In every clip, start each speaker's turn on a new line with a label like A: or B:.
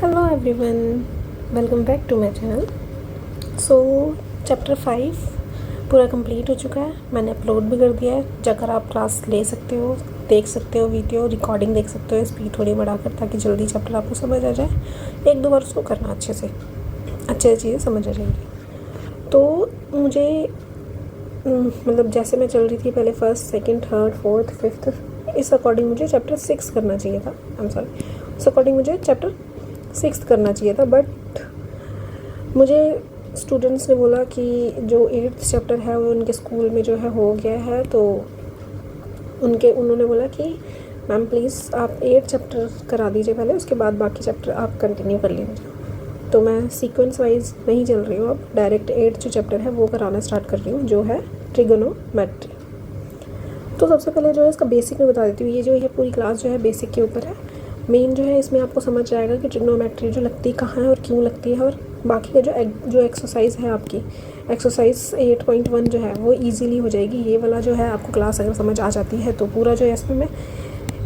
A: Hello everyone, welcome back to my channel. So chapter 5 पूरा complete हो चुका है। मैंने अपलोड भी कर दिया है, जाकर आप क्लास ले सकते हो, देख सकते हो, वीडियो रिकॉर्डिंग देख सकते हो स्पीड थोड़ी बढ़ाकर, ताकि जल्दी चैप्टर आपको समझ आ जाए। एक दो बार उसको करना अच्छे से चीज़ें समझ आ जाएंगी। तो मुझे मतलब जैसे मैं चल रही थी पहले first, second, third, fourth, fifth, इस अकॉर्डिंग मुझे चैप्टर 6 करना चाहिए था। आई एम सॉरी, उस अकॉर्डिंग मुझे चैप्टर 6 करना चाहिए था, बट मुझे स्टूडेंट्स ने बोला कि जो 8th चैप्टर है वो उनके स्कूल में जो है हो गया है। तो उन्होंने बोला कि मैम प्लीज़ आप 8 चैप्टर करा दीजिए पहले, उसके बाद बाकी चैप्टर आप कंटिन्यू कर लीजिए। तो मैं सीक्वेंस वाइज नहीं चल रही हूँ, अब डायरेक्ट 8 जो चैप्टर है वो कराना स्टार्ट कर रही हूँ, जो है ट्रिगोनोमेट्री। तो सबसे पहले जो है इसका बेसिक में बता देती हूँ। ये पूरी क्लास जो है बेसिक के ऊपर है। मेन जो है इसमें आपको समझ आएगा कि ट्रिग्नोमेट्री जो लगती कहाँ है और क्यों लगती है, और बाकी का जो एक्सरसाइज है आपकी एक्सरसाइज 8.1 जो है वो इजीली हो जाएगी। ये वाला जो है आपको क्लास अगर समझ आ जाती है तो पूरा जो है इसमें मैं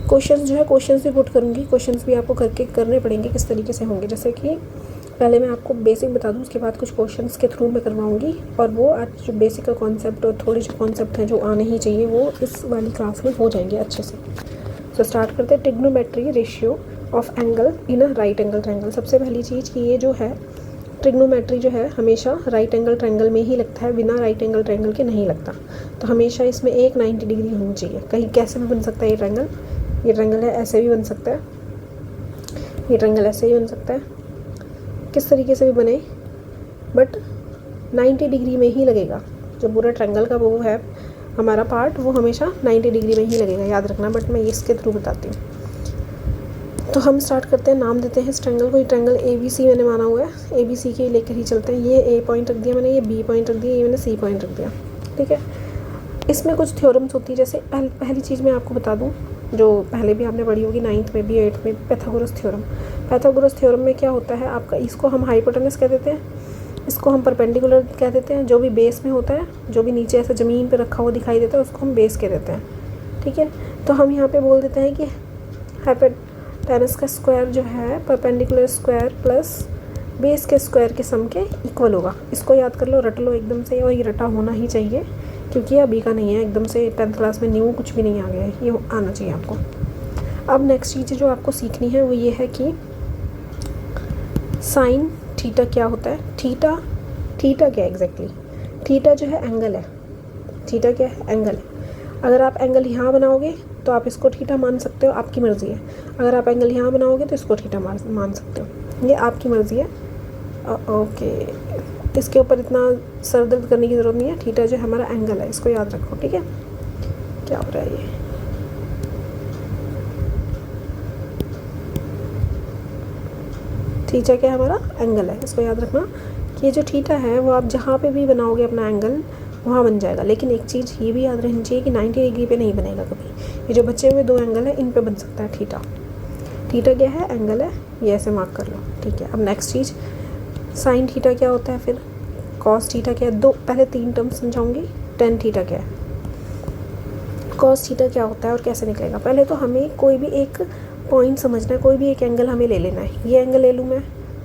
A: क्वेश्चंस भी पुट करूँगी। क्वेश्चंस भी आपको करने पड़ेंगे, किस तरीके से होंगे। जैसे कि पहले मैं आपको बेसिक बता दूँ, उसके बाद कुछ क्वेश्चंस के थ्रू मैं करवाऊँगी, और वो आज जो बेसिक का कॉन्सेप्ट और थोड़े जो कॉन्सेप्ट हैं जो आने ही चाहिए वो इस वाली क्लास में हो जाएंगे अच्छे से। तो स्टार्ट करते हैं। Trigonometry ratio of angle in a right angle triangle. सबसे पहली चीज़ कि ये जो है ट्रिग्नोमेट्री जो है हमेशा राइट एंगल ट्रायंगल में ही लगता है, बिना राइट एंगल ट्रायंगल के नहीं लगता। तो हमेशा इसमें एक 90 डिग्री होनी चाहिए। कहीं कैसे भी बन सकता है ये ट्रायंगल है, ऐसे भी बन सकता है, ये ट्रायंगल ऐसे ही बन सकता है, किस तरीके से भी बने, बट 90 डिग्री में ही लगेगा। जो पूरा ट्रायंगल का वो है हमारा पार्ट, वो हमेशा 90 डिग्री में ही लगेगा, याद रखना। बट मैं इसके थ्रू बताती हूँ। तो हम स्टार्ट करते हैं, नाम देते हैं इस ट्रायंगल को। ये ट्रायंगल ABC मैंने माना हुआ है, ABC के लेकर ही चलते हैं। ये A पॉइंट रख दिया मैंने, ये B पॉइंट रख दिया, ये मैंने C पॉइंट रख दिया, ठीक है। इसमें कुछ थ्योरम्स होती है। जैसे पहली चीज़ मैं आपको बता दूँ, जो पहले भी आपने पढ़ी होगी 9th में भी 8th में, पैथागोरस थ्योरम। पैथागोरस थ्योरम में क्या होता है आपका, इसको हम हाइपोटेनस कह देते हैं, इसको हम परपेंडिकुलर कह देते हैं। जो भी बेस में होता है, जो भी नीचे ऐसे ज़मीन पे रखा हुआ दिखाई देता है, उसको हम बेस कह देते हैं, ठीक है। तो हम यहाँ पे बोल देते हैं कि हाइपोटेनस का स्क्वायर जो है परपेंडिकुलर स्क्वायर प्लस बेस के स्क्वायर के सम के इक्वल होगा। इसको याद कर लो, रट लो एकदम से, और ये रटा होना ही चाहिए, क्योंकि ये अभी का नहीं है, एकदम से 10th क्लास में न्यू कुछ भी नहीं आ गया है, ये आना चाहिए आपको। अब नेक्स्ट चीज़ जो आपको सीखनी है वो ये है कि साइन थीटा क्या होता है। थीटा क्या एग्जैक्टली, थीटा जो है एंगल है। थीटा क्या है, एंगल है। अगर आप एंगल यहाँ बनाओगे तो आप इसको थीटा मान सकते हो, आपकी मर्ज़ी है। अगर आप एंगल यहाँ बनाओगे तो इसको थीटा मान सकते हो, ये आपकी मर्ज़ी है। ओके, इसके ऊपर इतना सर दर्द करने की ज़रूरत नहीं है। थीटा जो हमारा एंगल है, इसको याद रखो, ठीक है। क्या हो रहा है ये, थीटा क्या हमारा एंगल है, इसको याद रखना कि ये जो थीटा है वो आप जहाँ पे भी बनाओगे अपना एंगल वहाँ बन जाएगा। लेकिन एक चीज़ ये भी याद रहनी चाहिए कि 90 डिग्री पे नहीं बनेगा कभी। ये जो बचे हुए दो एंगल है इन पे बन सकता है थीटा। थीटा क्या है, एंगल है, ये ऐसे मार्क कर लो, ठीक है। अब नेक्स्ट चीज़ साइन थीटा क्या होता है, फिर कॉस थीटा क्या है। पहले 3 टर्म्स समझाऊंगी। टेन थीटा क्या है, कॉस थीटा क्या होता है और कैसे निकलेगा। पहले तो हमें कोई भी एक पॉइंट समझना है, कोई भी एक एंगल हमें ले लेना है। ये एंगल ले लूँ मैं,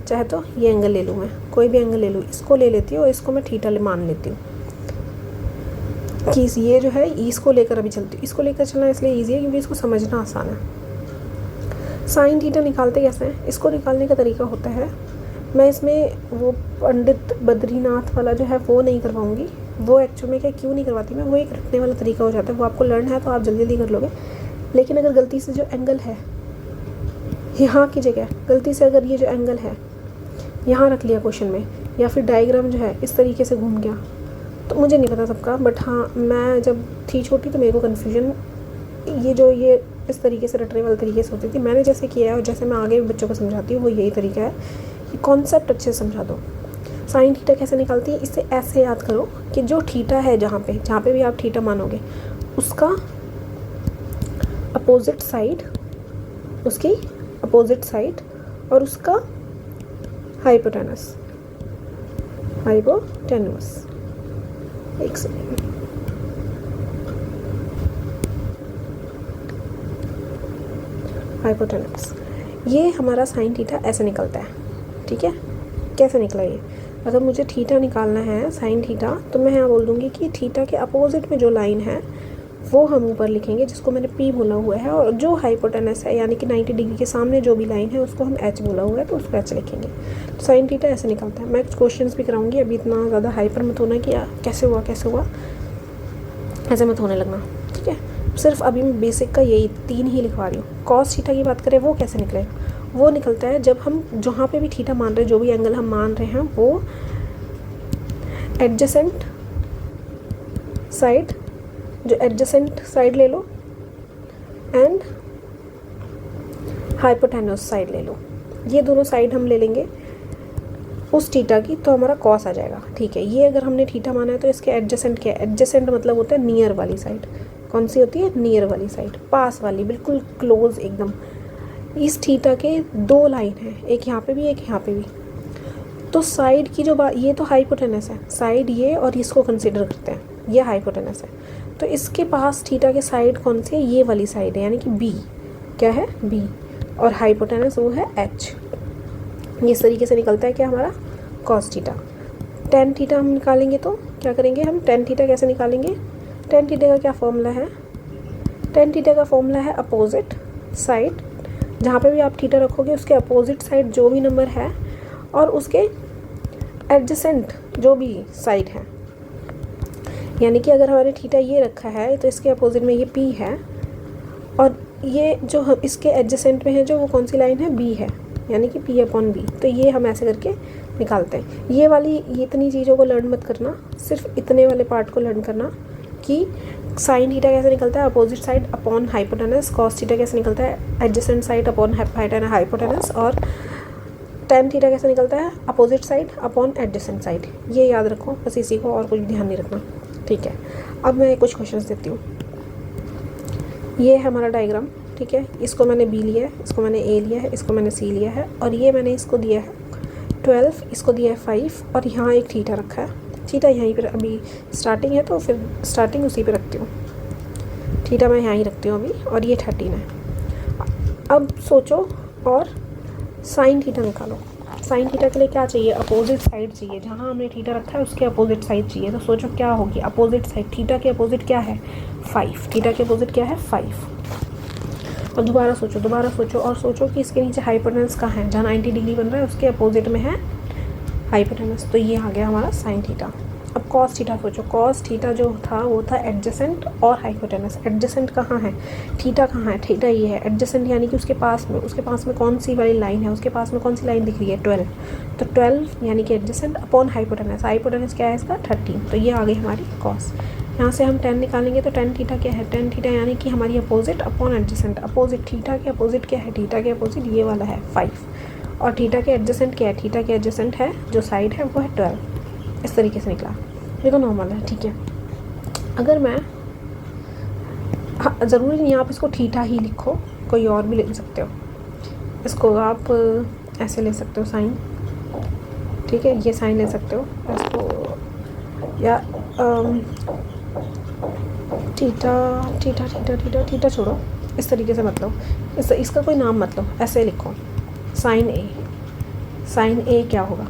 A: चाहे तो ये एंगल ले लूँ मैं, कोई भी एंगल ले लूँ, इसको ले लेती हूँ और इसको मैं थीटा मान लेती हूँ कि ये जो है इसको लेकर अभी चलती हूँ। इसको लेकर चलना इसलिए ईजी है क्योंकि इसको समझना आसान है। साइन थीटा निकालते कैसे हैं, इसको निकालने का तरीका होता है, मैं इसमें वो पंडित बद्रीनाथ वाला जो है वो नहीं करवाऊँगी। वो एक्चुअल में क्या क्यों नहीं करवाती मैं, वो एक रटने वाला तरीका हो जाता है, वो आपको लर्न है तो आप जल्दी जल्दी कर लोगे। लेकिन अगर गलती से जो एंगल है यहाँ की जगह, गलती से अगर ये जो एंगल है यहाँ रख लिया क्वेश्चन में, या फिर डायग्राम जो है इस तरीके से घूम गया, तो मुझे नहीं पता सबका, बट हाँ मैं जब थी छोटी तो मेरे को कन्फ्यूजन ये इस तरीके से रटने वाले तरीके से होती थी। मैंने जैसे किया है और जैसे मैं आगे बच्चों को समझाती हूँ वो यही तरीका है कि कॉन्सेप्ट अच्छे से समझा दो। साइन थीटा कैसे निकालती है, इससे ऐसे याद करो कि जो थीटा है जहाँ पे भी आप थीटा मानोगे उसका अपोजिट साइड, उसकी अपोजिट साइड और उसका हाइपोटेनस, एक सेकेंड, हाइपोटेनस, ये हमारा साइन थीटा ऐसे निकलता है, ठीक है। कैसे निकला ये? अगर मुझे थीटा निकालना है साइन थीटा, तो मैं यहाँ बोल दूँगी कि थीटा के अपोजिट में जो लाइन है वो हम ऊपर लिखेंगे, जिसको मैंने पी बोला हुआ है, और जो हाइपोटेनस है यानी कि 90 डिग्री के सामने जो भी लाइन है उसको हम एच बोला हुआ है, तो उसको एच लिखेंगे। तो साइन थीटा ऐसे निकलता है। मैं कुछ क्वेश्चंस भी कराऊंगी, अभी इतना ज़्यादा हाइपर मत होना कि कैसे हुआ ऐसे मत होने लगना, ठीक है। सिर्फ अभी मैं बेसिक का यही 3 ही लिखवा रही हूँ। कॉस थीटा की बात करें, वो कैसे निकलेगा? वो निकलता है जब हम जहाँ पे भी थीटा मान रहे हैं, जो भी एंगल हम मान रहे हैं, वो एडजेसेंट साइड ले लो एंड हाइपोटेनस साइड ले लो। ये दोनों साइड हम ले लेंगे उस थीटा की, तो हमारा कॉस आ जाएगा, ठीक है। ये अगर हमने थीटा माना है तो इसके एडजेसेंट क्या है? एडजेसेंट मतलब होता है नियर वाली साइड। कौन सी होती है? नियर वाली साइड, पास वाली, बिल्कुल क्लोज एकदम। इस थीटा के 2 लाइन है, एक यहाँ पे भी एक यहाँ पे भी। तो साइड की जो बात, ये तो हाइपोटेनस है, साइड ये और इसको कंसिडर करते हैं, ये हाइपोटेनस है। तो इसके पास थीटा के साइड कौन सी है? ये वाली साइड है, यानी कि बी। क्या है? बी। और हाइपोटेनस वो है एच। इस तरीके से निकलता है क्या हमारा? Cos theta. टेन थीटा हम निकालेंगे तो क्या करेंगे हम? टेन थीटा कैसे निकालेंगे? टेन थीटा का क्या फॉर्मूला है? टेन थीटा का फॉर्मूला है अपोजिट साइड, जहाँ पे भी आप थीटा रखोगे उसके अपोजिट साइड जो भी नंबर है और उसके एडजेसेंट जो भी साइड है। यानी कि अगर हमारे थीटा ये रखा है तो इसके अपोजिट में ये पी है, और ये जो हम इसके एडजेसेंट में है जो वो कौन सी लाइन है? बी है, यानी कि पी अपॉन बी। तो ये हम ऐसे करके निकालते हैं। ये इतनी चीज़ों को लर्न मत करना, सिर्फ इतने वाले पार्ट को लर्न करना कि साइन थीटा कैसे निकलता है? Opposite side upon hypotenuse. Cos theta कैसे निकलता है? Adjacent side upon hypotenuse. और टेन थीटा कैसे निकलता है? Opposite side upon adjacent side. ये याद रखो, बस इसी को, और कुछ ध्यान नहीं रखना, ठीक है। अब मैं कुछ क्वेश्चंस देती हूँ। ये है हमारा डायग्राम, ठीक है। इसको मैंने बी लिया है, इसको मैंने ए लिया है, इसको मैंने सी लिया है, और ये मैंने इसको दिया है 12, इसको दिया है 5, और यहाँ एक थीटा रखा है। थीटा यहीं पर अभी स्टार्टिंग है तो फिर स्टार्टिंग उसी पे रखती हूँ, थीटा मैं यहाँ ही रखती हूँ अभी, और ये 13 है। अब सोचो और साइन थीटा निकालो। साइन थीटा के लिए क्या चाहिए? अपोजिट साइड चाहिए। जहाँ हमने थीटा रखा है उसके अपोजिट साइड चाहिए। तो सोचो क्या होगी अपोजिट साइड? थीटा के अपोजिट क्या है? 5। थीटा के अपोजिट क्या है? 5। और दोबारा सोचो और सोचो कि इसके नीचे हाइपोटेनस कहाँ है? जहाँ 90 डिग्री बन रहा है उसके अपोजिट में है हाइपोटेनस। तो ये आ गया हमारा साइन थीटा। अब कॉस थीटा सोचो। कॉस थीटा जो था वो था एडजेसेंट और हाइपोटेनस। एडजेसेंट कहाँ है? थीटा कहाँ है? थीटा ये है। एडजेसेंट यानी कि उसके पास में कौन सी वाली लाइन है? उसके पास में कौन सी लाइन दिख रही है? 12। तो 12 यानी कि एडजेसेंट अपॉन हाइपोटेनस। हाइपोटेनस क्या है इसका? 13। तो ये आ गई हमारी कॉस। यहाँ से हम 10 निकालेंगे तो 10 थीटा क्या है? 10 थीटा यानी कि हमारी opposite upon adjacent. Opposite theta के अपोजिट क्या है? थीटा के अपोजिट ये वाला है 5। और थीटा के एडजेसेंट क्या है? थीटा के एडजेसेंट है जो साइड है वो है 12। इस तरीके से निकला। ये तो नॉर्मल है, ठीक है। अगर मैं ज़रूरी नहीं आप इसको थीटा ही लिखो, कोई और भी ले सकते हो। इसको आप ऐसे ले सकते हो साइन, ठीक है। ये साइन ले सकते हो इसको, या थीटा छोड़ो, इस तरीके से मतलब इसका कोई नाम मतलब ऐसे लिखो साइन ए। साइन ए क्या होगा?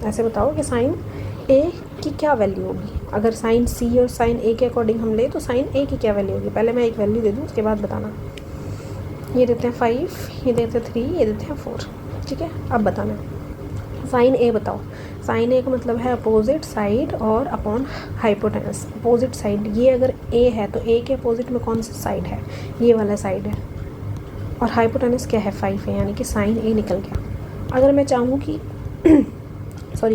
A: ऐसे बताओ कि साइन ए की क्या वैल्यू होगी। अगर साइन सी और साइन ए के अकॉर्डिंग हम ले तो साइन ए की क्या वैल्यू होगी? पहले मैं एक वैल्यू दे दूँ, उसके बाद बताना। ये देते हैं 5, ये देते हैं 3, ये देते हैं 4, ठीक है। अब बताना साइन ए बताओ। साइन ए का मतलब है अपोजिट साइड और अपॉन हाइपोटेनस। अपोजिट साइड, ये अगर ए है तो ए के अपोजिट में कौन सा साइड है? ये वाला साइड है। और हाइपोटेनस क्या है? 5 है, यानी कि साइन ए निकल गया। अगर मैं चाहूँ कि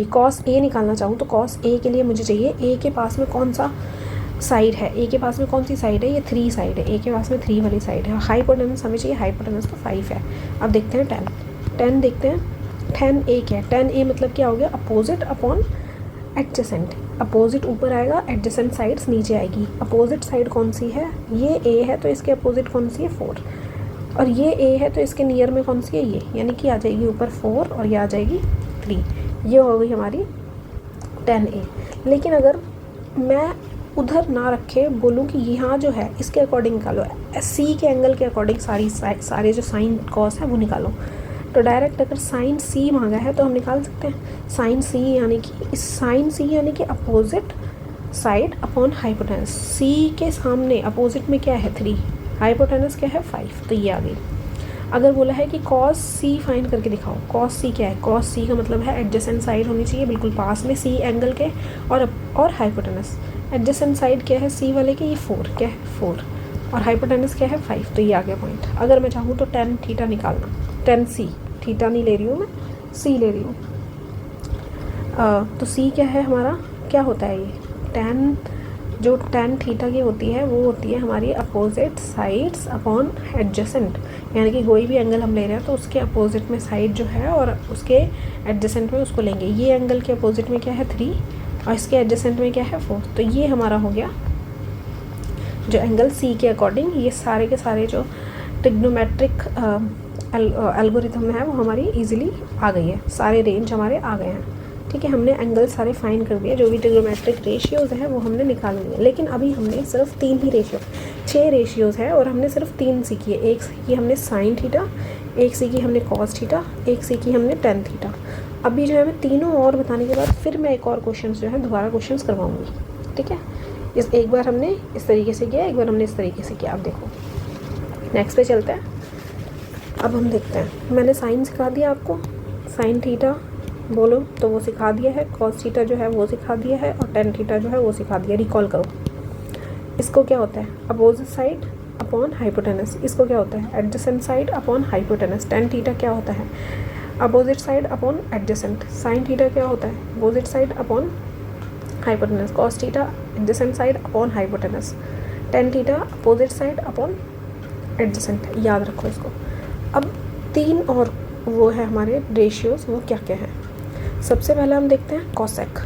A: कॉस ए निकालना चाहूँ तो कॉस ए के लिए मुझे चाहिए ए के पास में कौन सा साइड है? ए के पास में कौन सी साइड है? ये 3 साइड है। ए के पास में 3 वाली साइड है। हाइपोटेनस हमें चाहिए, हाइपोटेनस तो 5 है। अब देखते हैं 10 देखते हैं। 10 ए क्या है? 10 ए मतलब क्या हो गया? Opposite upon adjacent. अपोजिट ऊपर आएगा, एडजेसेंट साइड्स नीचे आएगी। अपोजिट साइड कौन सी है? ये ए है तो इसके अपोजिट कौन सी है? 4। और ये ए है तो इसके नियर में कौन सी है? ये, यानी कि आ जाएगी ऊपर 4 और ये आ जाएगी 3। ये हो गई हमारी 10 ए। लेकिन अगर मैं उधर ना रखे, बोलूँ कि यहाँ जो है इसके अकॉर्डिंग निकालो, सी के एंगल के अकॉर्डिंग सारे जो साइन कॉस है वो निकालो। तो डायरेक्ट अगर साइन सी मांगा है तो हम निकाल सकते हैं साइन सी, यानी कि साइन सी यानी कि अपोजिट साइड अपॉन हाइपोटेनस। सी के सामने अपोजिट में क्या है 3, हाइपोटेनस क्या है 5, तो ये आ गई। अगर बोला है कि कॉस सी फाइंड करके दिखाओ, कॉस सी क्या है, कॉस सी का मतलब है एडजेसेंट साइड होनी चाहिए बिल्कुल पास में सी एंगल के, और हाइपोटेनस। एडजेसेंट साइड क्या है सी वाले के, ये 4 क्या है 4, और हाइपोटेनस क्या है 5, तो ये आ गया पॉइंट। अगर मैं चाहूँ तो टेन थीटा निकालना, टेन सी, थीटा नहीं ले रही हूँ मैं, सी ले रही हूँ। तो सी क्या है हमारा, क्या होता है ये टेन, जो टेन थीटा की होती है वो होती है हमारी अपोजिट साइड्स अपॉन एडजेसेंट, यानी कि कोई भी एंगल हम ले रहे हैं तो उसके अपोजिट में साइड जो है और उसके एडजेसेंट में उसको लेंगे। ये एंगल के अपोजिट में क्या है 3 और इसके एडजेसेंट में क्या है 4, तो ये हमारा हो गया जो एंगल सी के अकॉर्डिंग। ये सारे के सारे जो ट्रिग्नोमेट्रिक एल्गोरिथम है वो हमारी इजीली आ गई है, सारे रेंज हमारे आ गए हैं। ठीक है, हमने एंगल सारे फाइंड कर दिए, जो भी ट्रिग्नोमेट्रिक रेशियोज़ हैं वो हमने निकाल लिए। लेकिन अभी हमने सिर्फ 3 ही रेशियो, 6 रेशियोज़ है और हमने सिर्फ 3 सीखी है। एक सीखी हमने साइन थीटा, एक सीखी हमने कॉस थीटा, एक सीखी हमने टेन थीटा। अभी जो है मैं तीनों और बताने के बाद फिर मैं एक और क्वेश्चन जो है दोबारा क्वेश्चन करवाऊँगी। ठीक है, इस एक बार हमने इस तरीके से किया, एक बार हमने इस तरीके से किया। आप देखो नेक्स्ट पे चलते हैं। अब हम देखते हैं, मैंने साइन सिखा दिया आपको, साइन थीटा बोलो तो वो सिखा दिया है, कॉस थीटा जो है वो सिखा दिया है, और टेन थीटा जो है वो सिखा दिया। रिकॉल करो, इसको क्या होता है अपोजिट साइड अपॉन हाइपोटेनस, इसको क्या होता है adjacent side upon hypotenuse. Tan theta क्या होता है opposite side upon adjacent. Sine theta क्या होता है opposite side upon hypotenuse. Cos theta adjacent side upon hypotenuse. Tan theta opposite side upon adjacent. याद रखो इसको। अब 3 और वो है हमारे रेशियोज़, वो क्या क्या है। सबसे पहले हम देखते हैं कॉसेक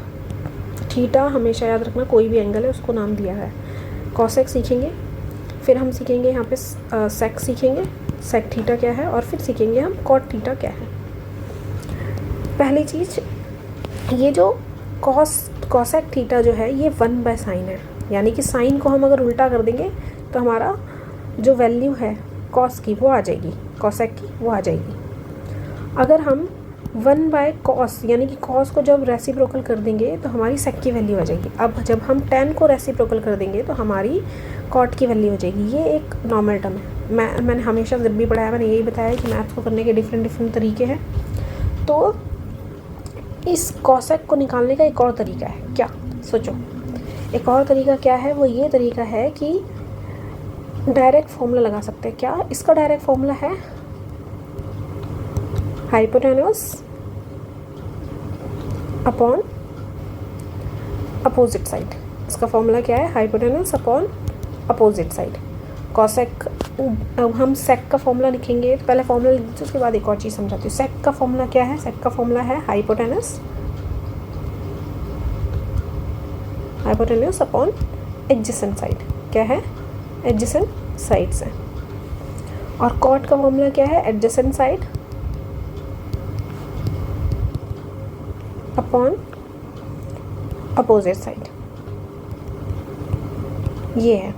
A: थीटा। हमेशा याद रखना कोई भी एंगल है उसको नाम दिया है। कॉसेक सीखेंगे, फिर हम सीखेंगे यहाँ पे सेक सीखेंगे, सेक थीटा क्या है, और फिर सीखेंगे हम कॉट थीटा क्या है। पहली चीज़, ये जो कॉसेक थीटा जो है ये 1/sin है, यानी कि साइन को हम अगर उल्टा कर देंगे तो हमारा जो वैल्यू है कॉस की वो आ जाएगी, कॉसेक की वो आ जाएगी। अगर हम 1/cos यानी कि कॉस को जब रेसिप्रोकल कर देंगे तो हमारी सेक की वैल्यू आ जाएगी। अब जब हम टेन को रेसिप्रोकल कर देंगे तो हमारी कॉट की वैल्यू हो जाएगी। ये एक नॉर्मल टर्म है। मैंने हमेशा जब भी पढ़ाया मैंने यही बताया कि मैथ्स को करने के डिफरेंट तरीके हैं। तो इस कॉसेक को निकालने का एक और तरीका है, क्या सोचो। एक और तरीका क्या है, वो ये तरीका है कि डायरेक्ट फॉर्मूला लगा सकते हैं। क्या इसका डायरेक्ट फॉर्मूला है हाइपोटेनस अपॉन अपोजिट साइड। इसका फॉर्मूला क्या है hypotenuse upon opposite side. Cosec, अब हम सेक का फॉर्मूला लिखेंगे तो पहले फॉर्मूला लिख दीजिए, उसके बाद एक और चीज़ समझाती हूँ। सेक का फॉर्मूला क्या है, सेक का फॉर्मूला है हाइपोटेनस अपॉन एडजेसेंट साइड। क्या है एडजेसेंट साइड्स है। और कॉट का फॉर्मूला क्या है adjacent side upon opposite side. ये है,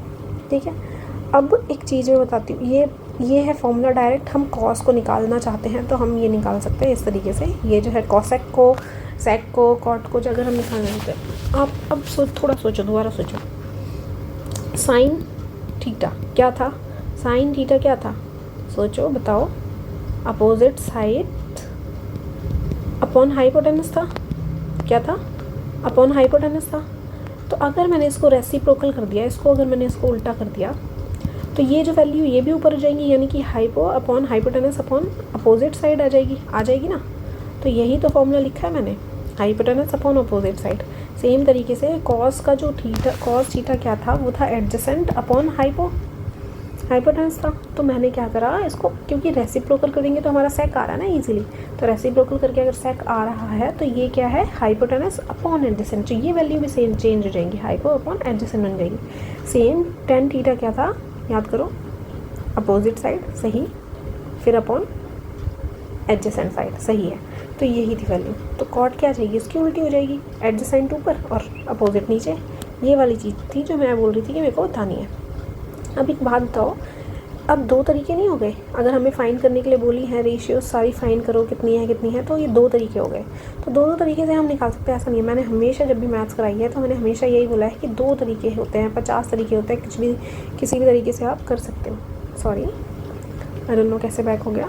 A: ठीक है। अब एक चीज़ मैं बताती हूँ, ये है फॉर्मूला डायरेक्ट। हम कॉस को निकालना चाहते हैं तो हम ये निकाल सकते हैं इस तरीके से। ये जो है कॉसेक को, सेक को, कॉट को जो अगर हम निकालना चाहते हैं, आप अब थोड़ा सोचो, दोबारा सोचो। साइन थीटा क्या था, साइन थीटा क्या था, सोचो बताओ। अपोजिट साइड अपॉन हाइपोटेनस था। क्या था अपॉन हाइपोटेनस था। तो अगर मैंने इसको रेसिप्रोकल कर दिया, इसको अगर मैंने इसको उल्टा कर दिया तो ये जो वैल्यू ये भी ऊपर हो जाएंगी, यानी कि hypo upon hypotenuse upon opposite side आ जाएगी ना। तो यही तो फॉर्मूला लिखा है मैंने, hypotenuse upon opposite side. Same तरीके से कॉस का जो थीटा, कॉस थीटा क्या था, वो था एडजेसेंट अपॉन हाइपोटेनस था। तो मैंने क्या करा इसको, क्योंकि रेसिप्रोकल करेंगे तो हमारा सेक आ रहा है ना इजीली, तो रेसिप्रोकल करके अगर सेक आ रहा है तो ये क्या है हाइपोटेनस अपॉन एडजेसेंट। तो ये वैल्यू भी सेम चेंज हो जाएंगी, हाइपो अपॉन एडजेसेंट बन जाएगी। सेम टेन थीटा क्या था याद करो, अपोजिट साइड सही, फिर अपॉन एडजेसेंट साइड सही है। तो यही थी वैल्यू। तो कॉट क्या जाएगी, इसकी उल्टी हो जाएगी, एडजेसेंट ऊपर और अपोजिट नीचे। ये वाली चीज़ थी जो मैं बोल रही थी कि मेरे को बतानी है। अब एक बात बताओ, अब दो तरीके नहीं हो गए? अगर हमें फाइंड करने के लिए बोली है रेशियो सारी फाइंड करो कितनी है, तो ये दो तरीके हो गए। तो दोनों तरीके से हम निकाल सकते हैं, ऐसा नहीं है। मैंने हमेशा जब भी मैथ्स कराई है तो मैंने हमेशा यही बोला है कि दो तरीके होते हैं, 50 तरीके होते हैं, किसी भी तरीके से आप कर सकते हो। सॉरी, आई डोंट नो कैसे बैक हो गया।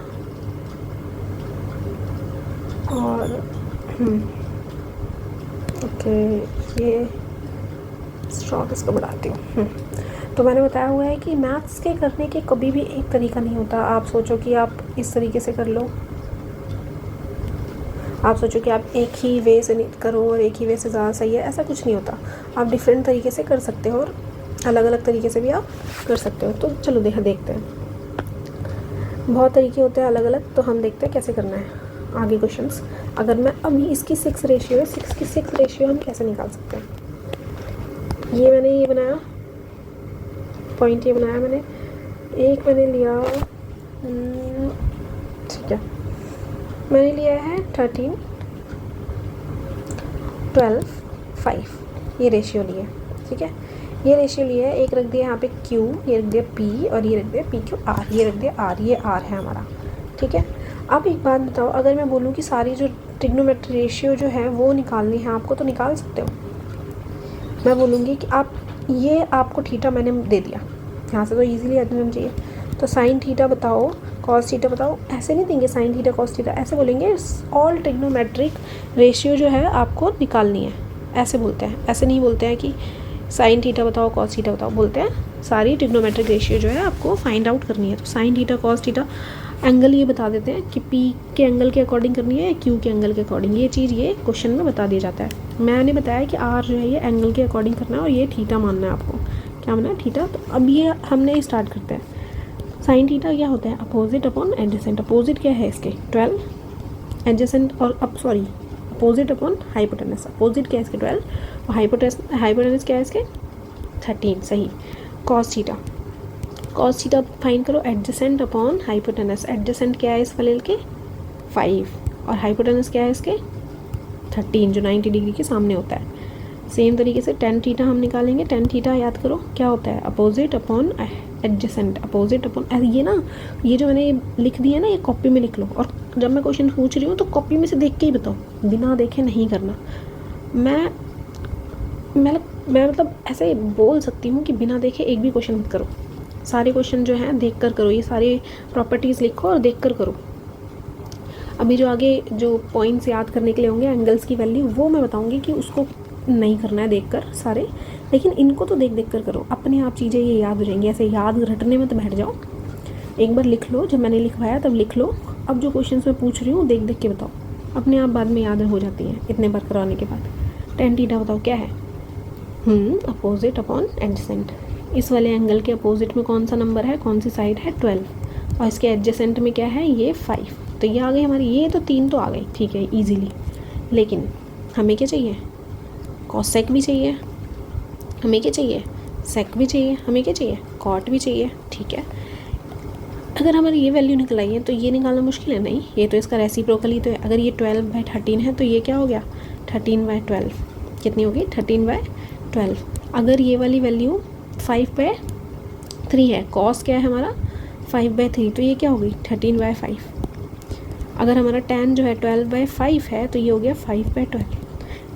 A: और ओके, ये स्ट्रॉक इसको बढ़ाती हूँ। तो मैंने बताया हुआ है कि मैथ्स के करने के कभी भी एक तरीका नहीं होता। आप सोचो कि आप इस तरीके से कर लो, आप सोचो कि आप एक ही वे से करो और एक ही वे से ज़्यादा सही है, ऐसा कुछ नहीं होता। आप डिफरेंट तरीके से कर सकते हो और अलग अलग तरीके से भी आप कर सकते हो। तो चलो देखते हैं, बहुत तरीके होते हैं अलग अलग। तो हम देखते हैं कैसे करना है आगे क्वेश्चंस। अगर मैं अभी इसकी 6 रेशियो है, 6 की 6 रेशियो हम कैसे निकाल सकते हैं? ये मैंने ये बनाया पॉइंट, ये बनाया मैंने, एक मैंने लिया, ठीक है, मैंने लिया है 13, 12, 5, ये रेशियो लिए, ठीक है। ये रेशियो लिया है, एक रख दिया यहाँ पे Q, ये रख दिया P और ये रख दिया PQR, ये रख दिया R, ये R है हमारा, ठीक है। अब एक बात बताओ, अगर मैं बोलूँ कि सारी जो ट्रिग्नोमेट्री रेशियो जो है वो निकालनी है आपको, तो निकाल सकते हो। मैं बोलूँगी कि आप ये आपको थीटा मैंने दे दिया, यहाँ से तो इजीली आ जाना चाहिए। तो साइन थीटा बताओ, कॉस थीटा बताओ, ऐसे नहीं देंगे साइन थीटा कॉस थीटा, ऐसे बोलेंगे ऑल ट्रिग्नोमेट्रिक रेशियो जो है आपको निकालनी है, ऐसे बोलते हैं। ऐसे नहीं बोलते हैं कि साइन थीटा बताओ कॉस थीटा बताओ, बोलते हैं सारी ट्रिग्नोमेट्रिक रेशियो जो है आपको फाइंड आउट करनी है। तो sine theta cos theta, angle ये बता देते हैं कि P के एंगल के अकॉर्डिंग करनी है या Q के एंगल के अकॉर्डिंग, ये चीज़ ये क्वेश्चन में बता दिया जाता है। मैंने बताया कि R जो है ये एंगल के अकॉर्डिंग करना है और ये थीटा मानना है आपको। क्या मानना है? थीटा। तो अब ये हमने स्टार्ट करते हैं। साइन थीटा क्या होता है? Opposite upon adjacent. अपोजिट क्या है इसके? 12, एडजेसेंट और अपोजिट अपॉन हाइपोटेनस। अपोजिट क्या है इसके? 12 और हाइपोटेनस क्या है इसके? 13। सही। Cos theta, cos theta find करो, एडजेसेंट अपॉन हाइपोटेनस। एडजेसेंट क्या है इस वाले के? 5 और हाइपोटेनस क्या है इसके? 13, जो 90 डिग्री के सामने होता है। सेम तरीके से टेन थीटा हम निकालेंगे। टेन थीटा याद करो क्या होता है? Opposite upon adjacent. Opposite upon, ये ना, ये जो मैंने लिख दिया ना, ये कॉपी में लिख लो। और जब मैं क्वेश्चन पूछ रही हूँ तो कॉपी में से देख के ही बताओ, बिना देखे नहीं करना। मैं मतलब ऐसे बोल सकती हूँ कि बिना देखे एक भी क्वेश्चन मत करो, सारे क्वेश्चन जो हैं देख कर करो। ये सारे प्रॉपर्टीज़ लिखो और देख कर करो। अभी जो आगे जो पॉइंट्स याद करने के लिए होंगे, एंगल्स की वैल्यू, वो मैं बताऊंगी कि उसको नहीं करना है देखकर सारे, लेकिन इनको तो देख कर करो। अपने आप चीज़ें ये याद हो जाएंगी, ऐसे याद रटने में तो बैठ जाओ। एक बार लिख लो, जब मैंने लिखवाया तब लिख लो। अब जो क्वेश्चन मैं पूछ रही हूँ देख के बताओ, अपने आप बाद में याद हो जाती हैं इतने बार करवाने के बाद। टेन थीटा बताओ क्या है? Opposite upon adjacent. इस वाले एंगल के अपोजिट में कौन सा नंबर है, कौन सी साइड है? 12। और इसके एडजेसेंट में क्या है? ये 5। तो ये आ गई हमारी, ये तो 3 तो आ गई, ठीक है, इजीली। लेकिन हमें क्या चाहिए? कॉसेक भी चाहिए, हमें क्या चाहिए? सेक भी चाहिए, हमें क्या चाहिए? कॉट भी चाहिए, ठीक है। अगर हमारी ये वैल्यू निकल आई है तो ये निकालना मुश्किल है? नहीं, ये तो इसका रेसिप्रोकल ही तो है। अगर ये 12/13 है तो ये क्या हो गया? 13/12। कितनी होगी? 13/12। अगर ये वाली वैल्यू 5/3 है, कॉस क्या है हमारा? 5/3, तो ये क्या होगी? 13/5। अगर हमारा tan जो है 12/5 है तो ये हो गया 5/12।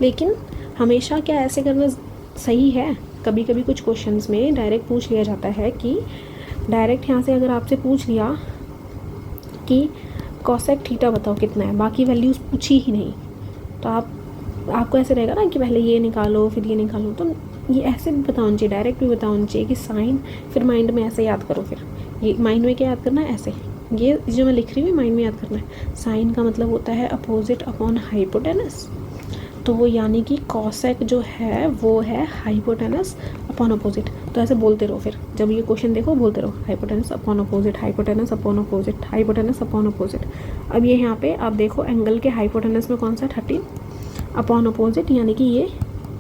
A: लेकिन हमेशा क्या ऐसे करना सही है? कभी कभी कुछ क्वेश्चंस में डायरेक्ट पूछ लिया जाता है कि डायरेक्ट यहाँ से अगर आपसे पूछ लिया कि कॉसेक थीटा बताओ कितना है, बाकी वैल्यूज़ पूछी ही नहीं, तो आपको ऐसे रहेगा ना कि पहले ये निकालो फिर ये निकालो। तो ये ऐसे भी बताना चाहिए, डायरेक्ट भी बताना चाहिए कि साइन, फिर माइंड में ऐसे याद करो। फिर ये माइंड में क्या याद करना है? ऐसे, ये जो मैं लिख रही हूँ माइंड में याद करना है। साइन का मतलब होता है अपोजिट अपॉन हाइपोटेनस, तो वो यानी कि कॉसेक जो है वो है हाइपोटेनस अपॉन अपोजिट। तो ऐसे बोलते रहो, फिर जब ये क्वेश्चन देखो बोलते रहो, hypotenuse upon opposite, hypotenuse upon opposite, hypotenuse upon opposite. अब ये यहाँ पे आप देखो, एंगल के हाइपोटेनस में कौन सा? 13 अपॉन अपोजिट, यानी कि ये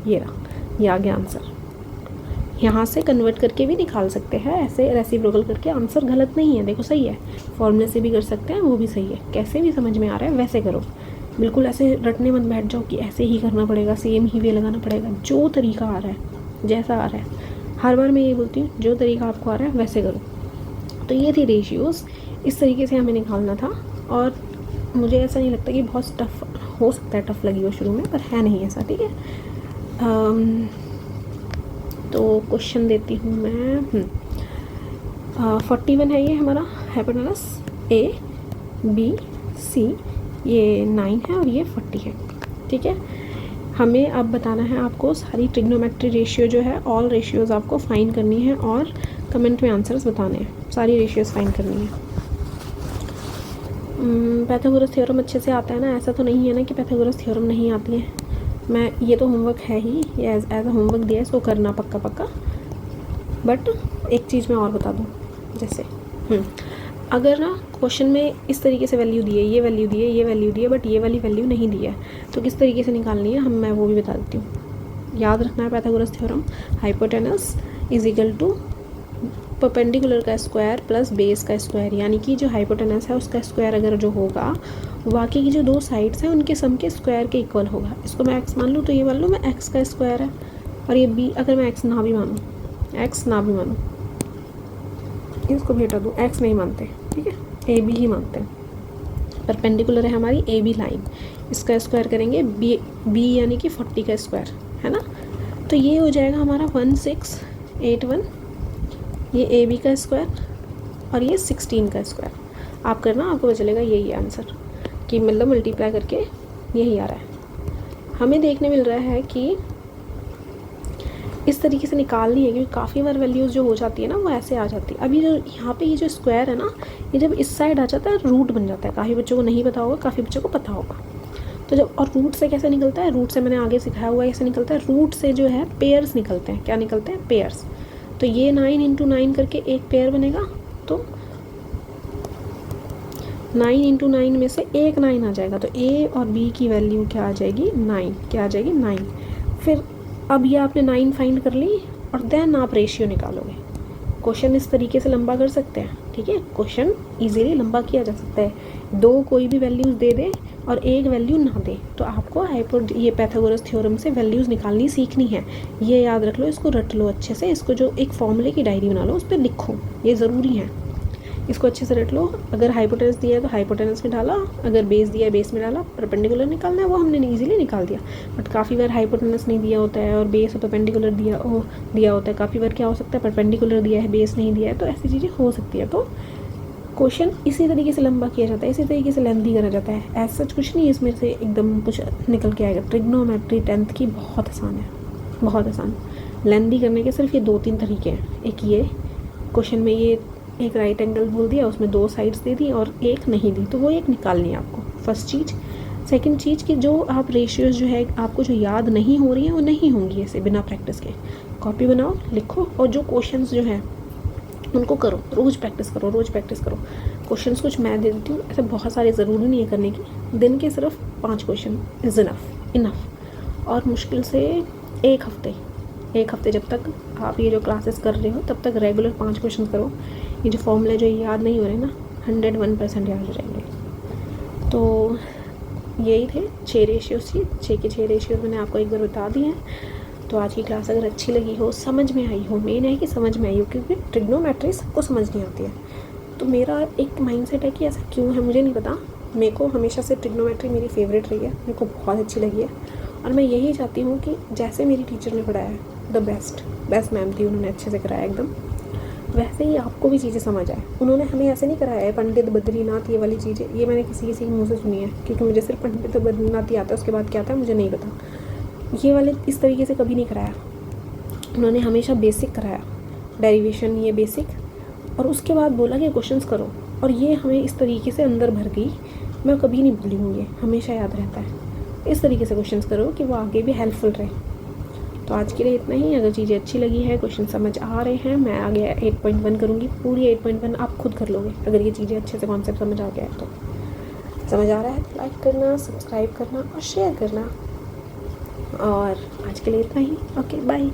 A: रहा, ये आ गया आंसर। यहाँ से कन्वर्ट करके भी निकाल सकते हैं, ऐसे रेसिप्रोकल करके। आंसर गलत नहीं है, देखो सही है। फॉर्मूले से भी कर सकते हैं, वो भी सही है। कैसे भी समझ में आ रहा है वैसे करो, बिल्कुल ऐसे रटने मत बैठ जाओ कि ऐसे ही करना पड़ेगा, सेम ही वे लगाना पड़ेगा। जो तरीका आ रहा है जैसा आ रहा है। हर बार मैं ये बोलती हूँ जो तरीका आपको आ रहा है वैसे करो। तो ये थी रेशियोज़, इस तरीके से हमें निकालना था। और मुझे ऐसा नहीं लगता कि बहुत टफ हो सकता है, टफ लगी हो शुरू में, पर है नहीं ऐसा, ठीक है। तो क्वेश्चन देती हूँ मैं। 41 है ये हमारा हाइपोटेनस, A B C, ये 9 है और ये 40 है, ठीक है। हमें अब बताना है आपको सारी ट्रिग्नोमेट्री रेशियो जो है, ऑल रेशियोज़ आपको फाइंड करनी है और कमेंट में आंसर्स बताने हैं। सारी रेशियोज़ फाइंड करनी है। पैथागोरस थ्योरम अच्छे से आता है ना? ऐसा तो नहीं है ना कि पैथागोरस थ्योरम नहीं आती है। मैं ये तो होमवर्क है ही, ये एज अ होमवर्क दिया है, इसको करना पक्का पक्का। बट एक चीज़ मैं और बता दूँ, जैसे अगर ना क्वेश्चन में इस तरीके से वैल्यू दी है, ये वैल्यू दी है, ये वैल्यू दी है, बट ये वाली वैल्यू नहीं दी है, तो किस तरीके से निकालनी है मैं वो भी बता देती हूँ। याद रखना है Pythagoras theorem, hypotenuse is equal to perpendicular का स्क्वायर प्लस बेस का स्क्वायर, यानी कि जो हाइपोटेनस है उसका स्क्वायर अगर जो होगा, बाकी की जो दो साइड्स हैं उनके सम के स्क्वायर के इक्वल होगा। इसको मैं एक्स मान लूँ तो ये मान लूँ मैं एक्स का स्क्वायर है, और ये बी अगर मैं एक्स ना भी मानूँ, इसको भेटा दूँ, एक्स नहीं मानते, ठीक है, ए बी ही मानते हैं। परपेंडिकुलर है हमारी ए बी लाइन, इसका स्क्वायर करेंगे बी यानी कि 40 का स्क्वायर, है ना। तो ये हो जाएगा हमारा 1681, ये ए बी का स्क्वायर और ये 16 का स्क्वायर। आप करना, आपको पता चलेगा यही आंसर, कि मतलब मल्टीप्लाई करके यही आ रहा है। हमें देखने मिल रहा है कि इस तरीके से निकालनी है, क्योंकि काफ़ी बार वैल्यूज़ जो हो जाती है ना वो ऐसे आ जाती है। अभी जो यहाँ पे ये जो स्क्वायर है ना, ये जब इस साइड आ जाता है रूट बन जाता है। काफ़ी बच्चों को नहीं पता होगा, काफ़ी बच्चों को पता होगा। तो जब, और रूट से कैसे निकलता है, रूट से मैंने आगे सिखाया हुआ है कैसे निकलता है। रूट से जो है पेयर्स निकलते हैं। क्या निकलते हैं? पेयर्स। तो ये 9 × 9 करके एक पेयर बनेगा, तो 9 × 9 में से एक 9 आ जाएगा, तो ए और बी की वैल्यू क्या आ जाएगी? 9। क्या आ जाएगी? 9। फिर अब ये आपने 9 फाइंड कर ली और देन आप रेशियो निकालोगे। क्वेश्चन इस तरीके से लंबा कर सकते हैं, ठीक है। क्वेश्चन इजीली लंबा किया जा सकता है। दो कोई भी वैल्यूज़ दे दे और एक वैल्यू ना दे, तो आपको ये पैथागोरस थ्योरम से वैल्यूज़ निकालनी सीखनी है। ये याद रख लो, इसको रट लो अच्छे से, इसको जो एक फॉर्मूले की डायरी बना लो, उस पर लिखो, ये ज़रूरी है। इसको अच्छे से रट लो। अगर हाइपोटेनस दिया है तो हाइपोटेनस में डाला, अगर बेस दिया है बेस में डाला। परपेंडिकुलर निकालना है वो हमने ईजिली निकाल दिया। बट काफ़ी बार हाइपोटेनस नहीं दिया होता है और बेस और परपेंडिकुलर दिया होता है। काफ़ी बार क्या हो सकता है, परपेंडिकुलर दिया है बेस नहीं दिया है, तो ऐसी चीज़ें हो सकती है। तो क्वेश्चन इसी तरीके से लंबा किया जाता है, इसी तरीके से लेंथी करा जाता है। ऐसा कुछ नहीं है इसमें से एकदम कुछ निकल के आएगा। ट्रिग्नोमेट्री 10th की बहुत आसान है, बहुत आसान। लेंथी करने के सिर्फ ये 2-3 तरीके हैं। एक ये क्वेश्चन में ये एक राइट एंगल बोल दिया, उसमें 2 साइड्स दे दी और एक नहीं दी, तो वो एक निकालनी है आपको, फर्स्ट चीज़। सेकंड चीज़ कि जो आप रेशियोज़ जो है आपको जो याद नहीं हो रही हैं वो नहीं होंगी ऐसे बिना प्रैक्टिस के। कॉपी बनाओ, लिखो, और जो क्वेश्चंस जो हैं उनको करो, रोज़ प्रैक्टिस करो, रोज़ प्रैक्टिस करो। क्वेश्चंस कुछ मैं दे देती हूँ, ऐसे बहुत सारे ज़रूरी नहीं है करने की। दिन के सिर्फ 5 क्वेश्चन इज़ इनफ। और मुश्किल से एक हफ्ते जब तक आप ये जो क्लासेस कर रहे हो तब तक रेगुलर 5 क्वेश्चन करो। ये जो फॉर्मूले जो याद नहीं हो रहे ना, 101% याद हो जाएंगे। तो यही थे 6 रेशियोज़ थी। 6 के 6 रेशियोज़ मैंने आपको एक बार बता दिए हैं। तो आज की क्लास अगर अच्छी लगी हो, समझ में आई हो, मेन है कि समझ में आई हो, क्योंकि ट्रिग्नोमेट्री सबको समझ नहीं आती है। तो मेरा एक माइंडसेट है कि ऐसा क्यों है मुझे नहीं पता। मेरे को हमेशा से ट्रिग्नोमेट्री मेरी फेवरेट रही है, मेरे को बहुत अच्छी लगी है। और मैं यही चाहती हूँ कि जैसे मेरी टीचर ने पढ़ाया है, द बेस्ट मैम थी, उन्होंने अच्छे से कराया एकदम, वैसे ही आपको भी चीज़ें समझ आए। उन्होंने हमें ऐसे नहीं कराया है पंडित बद्रीनाथ ये वाली चीज़ें, ये मैंने किसी के मुँह से सुनी है, क्योंकि मुझे सिर्फ पंडित बद्रीनाथ ही आता है, उसके बाद क्या आता है मुझे नहीं पता। ये वाले इस तरीके से कभी नहीं कराया उन्होंने, हमेशा बेसिक कराया, डेरिवेशन ये बेसिक, और उसके बाद बोला कि क्वेश्चंस करो, और ये हमें इस तरीके से अंदर भर गई। मैं कभी नहीं भूली हूँ, ये हमेशा याद रहता है। इस तरीके से क्वेश्चंस करो कि वो आगे भी हेल्पफुल रहे। तो आज के लिए इतना ही। अगर चीज़ें अच्छी लगी है, क्वेश्चन समझ आ रहे हैं, मैं आगे 8.1 करूँगी, पूरी 8.1 आप खुद कर लोगे अगर ये चीज़ें अच्छे से कॉन्सेप्ट समझ आ गया है। तो समझ आ रहा है तो लाइक करना, सब्सक्राइब करना और शेयर करना। और आज के लिए इतना ही। Okay, bye.